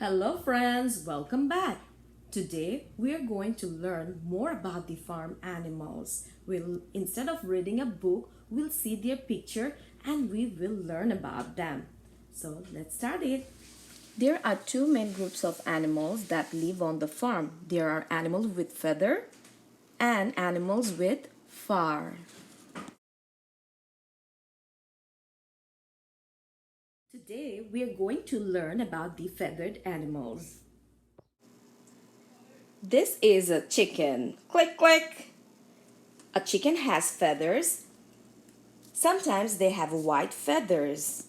Hello friends, welcome back. Today we are going to learn more about the farm animals. Instead of reading a book, we'll see their picture and we will learn about them. So let's start it. There are two main groups of animals that live on the farm. There are animals with feather and animals with fur. Today we are going to learn about the feathered animals. This is a chicken. Click, click. A chicken has feathers. Sometimes they have white feathers.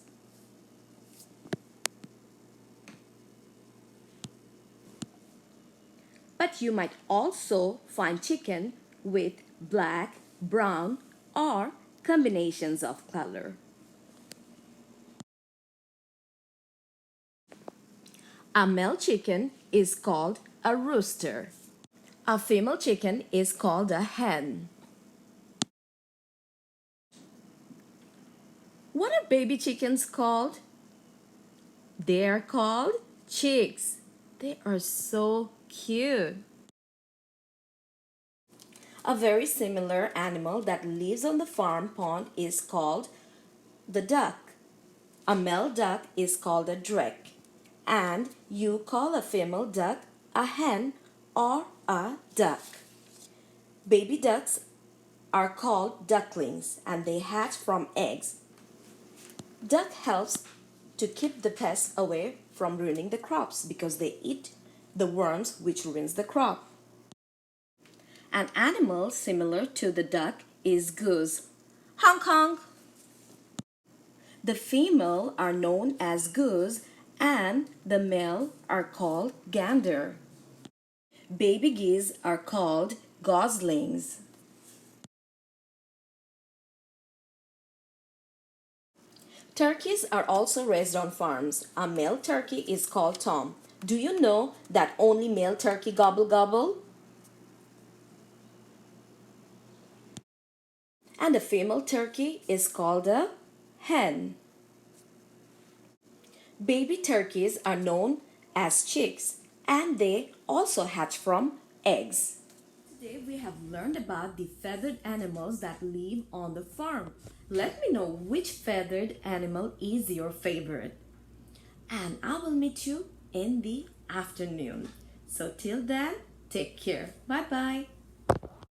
But you might also find chicken with black, brown, or combinations of color. A male chicken is called a rooster. A female chicken is called a hen. What are baby chickens called? They are called chicks. They are so cute. A very similar animal that lives on the farm pond is called the duck. A male duck is called a drake, and you call a female duck a hen or a duck. Baby ducks are called ducklings and they hatch from eggs. Duck helps to keep the pests away from ruining the crops because they eat the worms which ruins the crop. An animal similar to the duck is goose. Honk honk. The female are known as goose and the male are called gander. Baby geese are called goslings. Turkeys are also raised on farms. A male turkey is called Tom. Do you know that only male turkey gobble gobble? And a female turkey is called a hen. Baby turkeys are known as chicks and they also hatch from eggs. Today we have learned about the feathered animals that live on the farm. Let me know which feathered animal is your favorite. And I will meet you in the afternoon. So till then, take care. Bye bye.